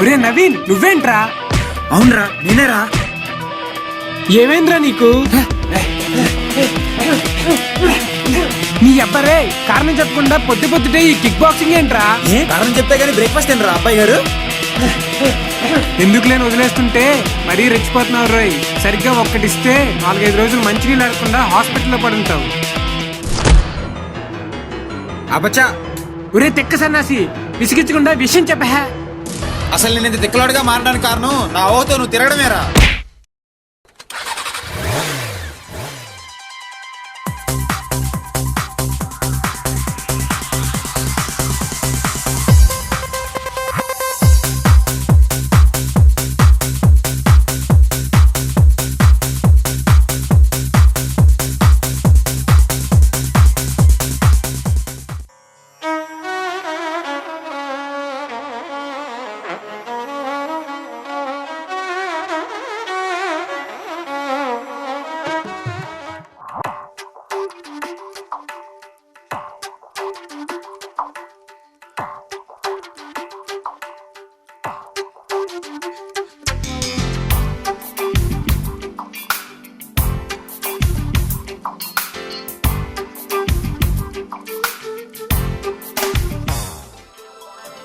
ఒరే నవీన్, నువ్వేంట్రా? అవునరా, నేనేరా. ఏమైందిరా నీకు? నీ అబ్బరే కారణం చెప్పకుండా పొద్దుటే ఈ కిక్ బాక్సింగ్ ఏంట్రా? కారణం చెప్తే గానీ బ్రేక్ఫాస్ట్ ఏంట్రా అబ్బాయి గారు? ఎందుకు లేని వదిలేస్తుంటే మరీ రెచ్చిపోతున్నావు రోయ్. సరిగ్గా ఒక్కటిస్తే 4-5 రోజులు మంచినీళ్ళు ఆడకుండా హాస్పిటల్లో పడుంటావు. అబచ్చా, ఒరే తెక్క సన్నాసి, విసిగించకుండా విషయం చెప్పహా. అసలు నేను ఇంత తిక్కలాడుగా మారడానికి కారణం నా ఓతో నువ్వు తిరగడమేరా.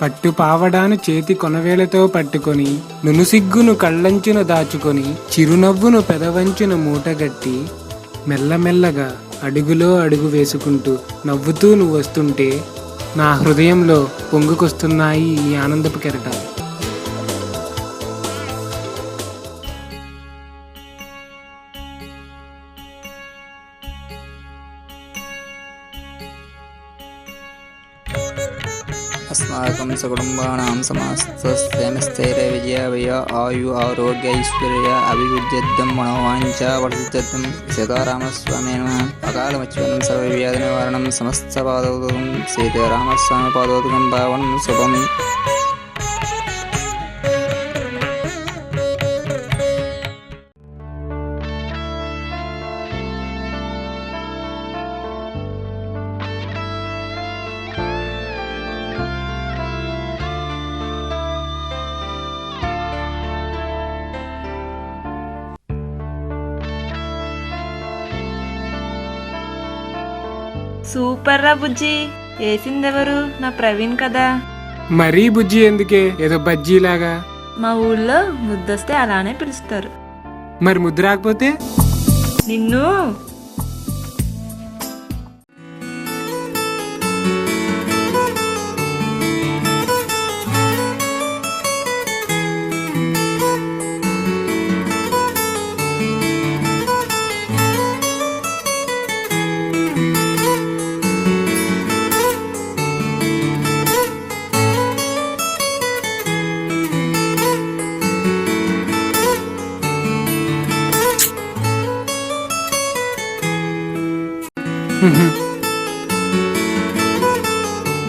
పట్టు పావడాను చేతి కొనవేలతో పట్టుకొని, నునుసిగ్గును కళ్ళంచున దాచుకొని, చిరునవ్వును పెదవంచున మూటగట్టి, మెల్లమెల్లగా అడుగులో అడుగు వేసుకుంటూ నవ్వుతూ నువ్వు వస్తుంటే నా హృదయంలో పొంగుకొస్తున్నాయి ఈ ఆనందపు కెరటాలు. अस्माकं सकुटुम्बानां समस्तस्थैर्य विजयाभय आयु आरोग्य ऐश्वर्य अभिवृद्ध्यर्थं मनोवाञ्छा वर्धितर्थं सीतारामस्वामी नमः. अकालमच्युतं सर्वव्याधिनिवारणं समस्तपादोदकं सीतारामस्वामी पादोदकं पावनं शुभम्. సూపర్ రా బుజ్జి, వేసిందెవరు? నా ప్రవీణ్ కదా. మరీ బుజ్జి ఎందుకే, ఏదో బజ్జీలాగా. మా ఊళ్ళో ముద్దొస్తే అలానే పిలుస్తారు. మరి ముద్దు రాకపోతే? నిన్ను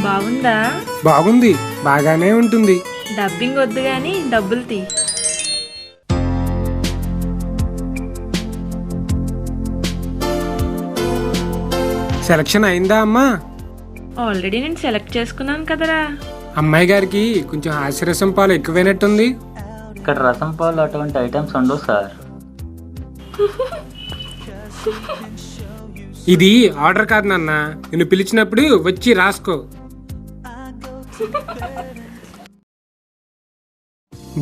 బాగుందా? బాగుంది, బాగానే ఉంటుంది. డబ్బింగ్ వద్దు గాని డబ్బులు తీ. సెలక్షన్ అయిందా అమ్మా? ఆల్రెడీ నేను సెలెక్ట్ చేసుకున్నాను కదరా. అమ్మాయి గారికి కొంచెం హాస్యరసం పాలు ఎక్కువైనట్టుంది. ఇక్కడ రసం పాలు అటువంటి ఐటమ్స్ ఉండవు సార్. ఇది ఆర్డర్ కాదు నాన్న, నేను పిలిచినప్పుడు వచ్చి రాసుకో.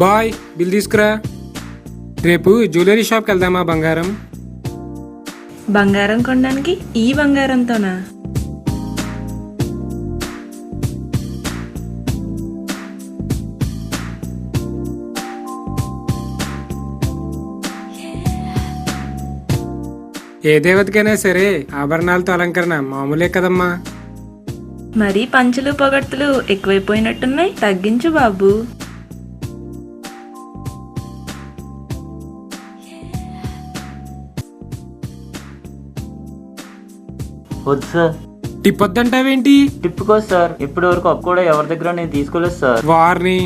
బాయ్, బిల్ తీసుకురా. రేపు జ్యువెలరీ షాప్కి వెళ్దామా బంగారం? బంగారం కొనడానికి ఈ బంగారంతోనా? ఏ దేవతకైనా సరే ఆభరణాలతో అలంకరణ మామూలే కదమ్మా. మరీ పంచులు పొగడ్తలు ఎక్కువైపోయినట్టున్నాయి, తగ్గించు బాబు. వద్దు సార్. టిప్ వద్దంటావేంటి? టిప్ కోస్ సార్, ఇప్పటి వరకు అప్పు కూడా ఎవరి దగ్గర నేను తీసుకోలేదు సార్. వారిని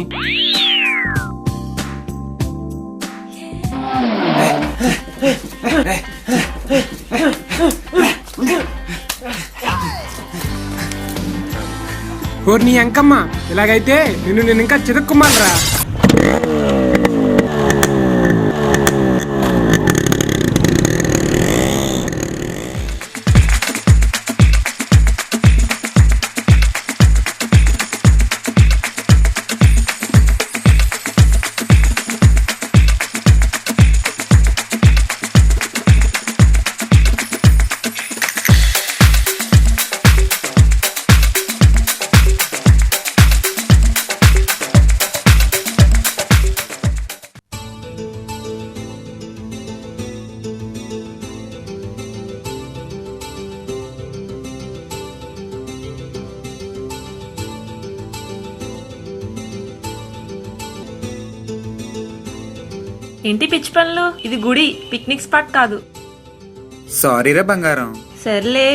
ఓ నీ అంకమ్మ, ఇలాగైతే నిన్ను ఇంకా చితక్కుమాలరా. ఏంటి పిచ్చి పనులు? ఇది గుడి, పిక్నిక్ స్పాట్ కాదు. సారీరా బంగారం. సర్లే.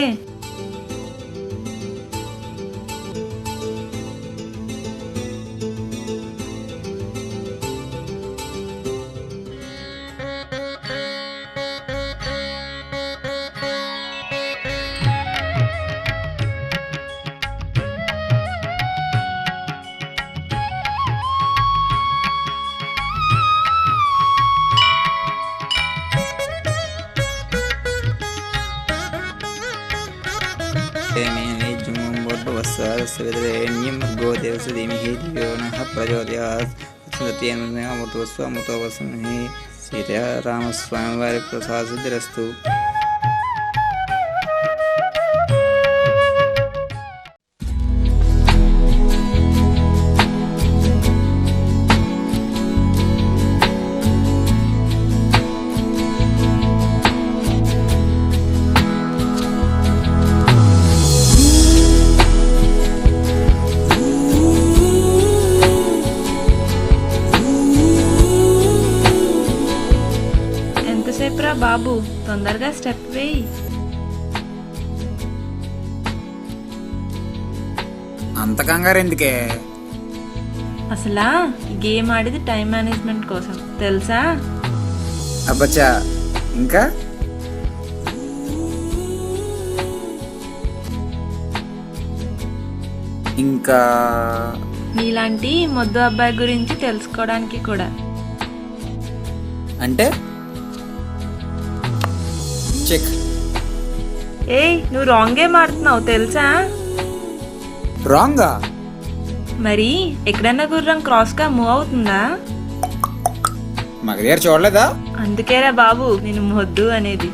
సీతారామస్వామి వారి ప్రసాద సిద్ధిరస్తు. ఎంతసేపురా బాబు, తొందరగా స్టెప్ వేయి. అంత కంగారు ఎందుకే? అసలా గేమ్ ఆడేది టైం మేనేజ్మెంట్ కోసం, తెలుసా? అబ్బచ్చా, ఇంకా ఇంకా నీలాంటి మొద్దు అబ్బాయి గురించి తెలుసుకోవడానికి కూడా. అంటే చెక్. ఏయ్, నువ్వు రాంగ్ గేమ్ ఆడుతున్నావు తెలుసా? రాంగా? మరి ఎక్కడన్నా గుర్రం క్రాస్ గా మూవ్ అవుతుందా? మగ దగ్గర చూడలేదా? అందుకేరా బాబు నేను మొద్దు అనేది.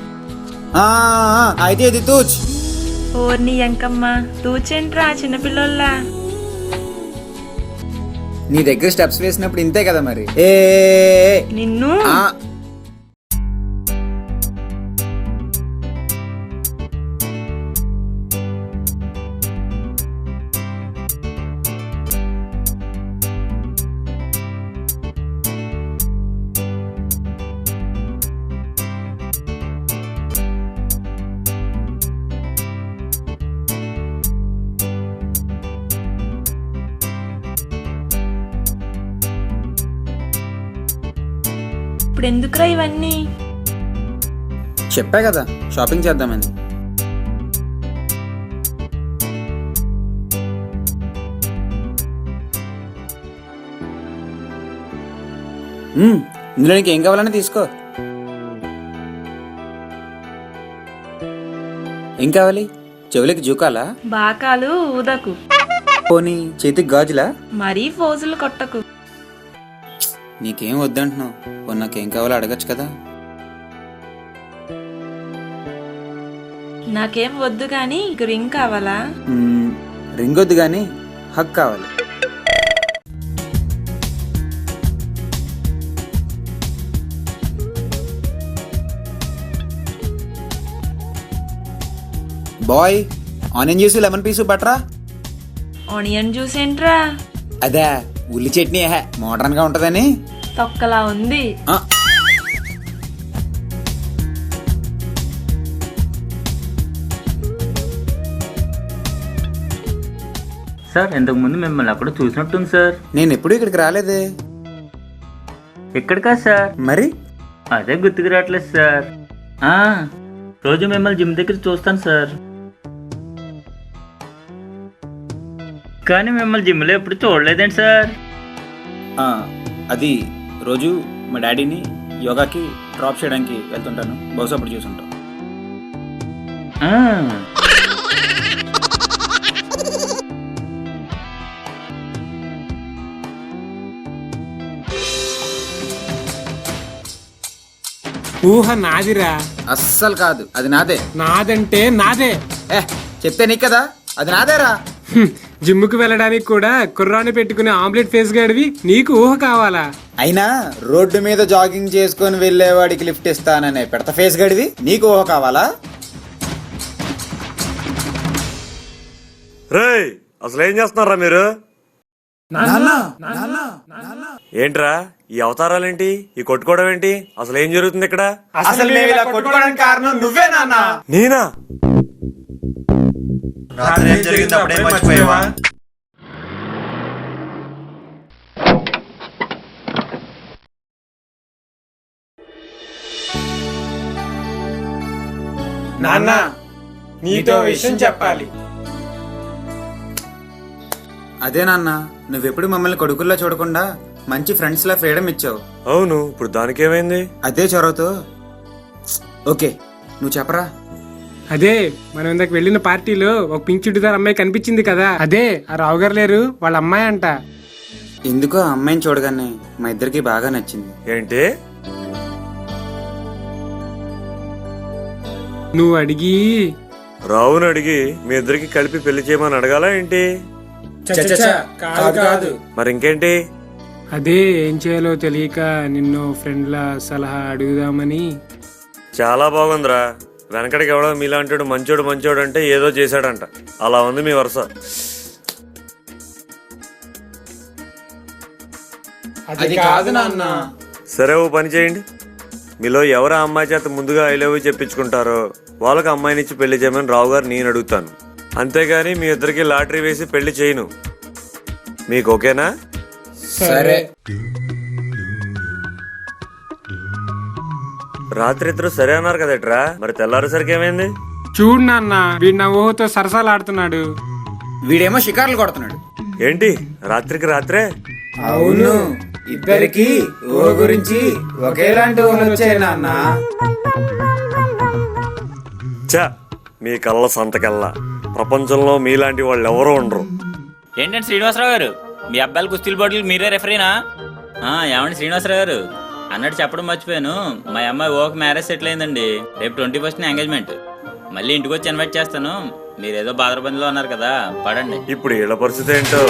అయితే ఇది తూచ్. ఓర్ని ఎంకమ్మ, తూచేంట్రా చిన్నపిల్లల్లా. నీ దగ్గర స్టెప్స్ వేసినప్పుడు ఇంతే కదా మరి. నిన్ను ఇప్పుడు ఎందుకురా ఇవన్నీ? చెప్పా కదా షాపింగ్ చేద్దామని. ఇందులో నీకు ఏం కావాలని తీసుకో. ఏం కావాలి? చెవులకి జూకాలా? బాకాలు ఊదకు. పోనీ చేతికి గాజులా? మరీ ఫోజులు కొట్టకు. నీకేం వద్దంటున్నావు? పోనీ నాకేం కావాలో అడగచ్చు కదా. నాకేం వద్దు గాని రింగ్ కావాలా? రింగ్ వద్దు గాని హక్ కావాలి. బాయ్, ఆనియన్ జ్యూస్, లెమన్ పీసు బటరా. ఆనియన్ జ్యూస్ ఏంట్రా? అదే ఉల్లి చట్నీ, మోడర్న్ గా ఉంటదని. తొక్కలా ఉంది. సార్ ఇంతకు ముందు మిమ్మల్ని అక్కడ చూసినట్టుంది సార్. నేను ఎప్పుడు ఇక్కడికి రాలేదే. ఎక్కడికా సార్? మరి అదే గుర్తుకు రావట్లేదు సార్. రోజు మిమ్మల్ని జిమ్ దగ్గర చూస్తాను సార్, కానీ మిమ్మల్ని జిమ్లో ఎప్పుడు చూడలేదండి సార్. అది రోజు మా డాడీని యోగాకి డ్రాప్ చేయడానికి వెళ్తుంటాను, బహుశా అప్పుడు చూసుంటాం. ఊహ నాదిరా. అస్సలు కాదు, అది నాదే. నాదంటే నాదే. చెప్తే నీకు కదా, అది నాదేరా. జిమ్ముకు వెళ్ళడానికి కూడా కుర్రాన్ని పెట్టుకునే ఆమ్లెట్ ఫేస్ గాడివి నీకు ఊహ కావాలా? అయినా రోడ్డు మీద జాగింగ్ చేసుకొని వెళ్ళేవాడికి లిఫ్ట్ ఇస్తాననే పెడత ఫేస్ గడివి నీకు ఊహ కావాలా? రేయ్, అసలు ఏం చేస్తున్నారా మీరు? ఏంట్రా ఈ అవతారాలేంటి, ఈ కొట్టుకోవడం ఏంటి, అసలు ఏం జరుగుతుంది ఇక్కడ? అసలు మేము ఇలా కొట్టుకోవడానికి కారణం నువ్వే నాన్న. నేనా? రాత్రి ఏం జరిగిందో అప్పుడే మర్చిపోయావా? నాన్న నీతో విషయం చెప్పాలి. అదే నాన్న, నువ్వెప్పుడు మమ్మల్ని కొడుకుల్లా చూడకుండా మంచి ఫ్రెండ్స్ లా ఫ్రీడమ్ ఇచ్చావు. అవును, ఇప్పుడు దానికేమైంది? అదే చొరవతో. ఓకే, నువ్వు చెప్పరా. అదే మనం ఇందాక వెళ్ళిన పార్టీలో ఒక పింక్ చుడిదార్ అమ్మాయి కనిపించింది కదా, అదే ఆ రావు గారు లేరు వాళ్ళ అమ్మాయి అంట. ఎందుకో ఆ అమ్మాయిని చూడగానే మా ఇద్దరికి బాగా నచ్చింది. ఏంటి? నువ్వు అడిగి రావుని అడిగి మీ ఇద్దరికి కలిపి పెళ్లి చేయమని అడగాల ఏంటి? కాదు. మరి ఇంకేంటి? అదే ఏం చేయాలో తెలియక నిన్ను ఫ్రెండ్లా సలహా అడుగుదామని. చాలా బాగుందిరా. వెనకడికి ఎవడో మీలాంటాడు మంచోడు అంటే ఏదో చేశాడంట. అలా ఉంది మీ వరుస. అది కాదు నాన్న. సరే, ఓ పని చేయండి. మీలో ఎవరు ఆ అమ్మాయి చేత ముందుగా ఐ లవ్ యూ చెప్పించుకుంటారో వాళ్ళకి అమ్మాయినిచ్చి పెళ్లి చేయమని రావు గారు నేను అడుగుతాను. అంతేగాని మీ ఇద్దరికి లాటరీ వేసి పెళ్లి చేయను. మీకు ఓకేనా? సరే. రాత్రి ఇద్దరు సరే అన్నారు కదట్రా, మరి తెల్లారేసరికి ఏమైంది? చూడు నాన్న, వీడు నా ఊహతో సరసాలు ఆడుతున్నాడు. వీడేమో షికార్లు కొడుతున్నాడు. ఏంటి రాత్రికి రాత్రే? అవును, ఇద్దరికి ఊహ గురించి ఒకేలాంటి ఊహలు వచ్చాయి నాన్న. చా, మీ కళ్ళ సంతకల్లా ప్రపంచంలో మీలాంటి వాళ్ళు ఎవరూ ఉండరు. ఏంటంటే శ్రీనివాసరావు గారు, మీ అబ్బాయిల కుస్తీల బోర్డులకు మీరే రెఫరీనా? ఏమండి శ్రీనివాసరావు గారు, అన్నట్టు చెప్పడం మర్చిపోయాను. మా అమ్మాయి ఓకే మ్యారేజ్ సెటిల్ అయిందండి. రేపు 21st ఎంగేజ్మెంట్. మళ్ళీ ఇంటికి వచ్చి ఇన్వైట్ చేస్తాను. మీరేదో బాధరబందిలో ఉన్నారు కదా, పడండి. ఇప్పుడు వీళ్ళ పరిస్థితి ఏంటో.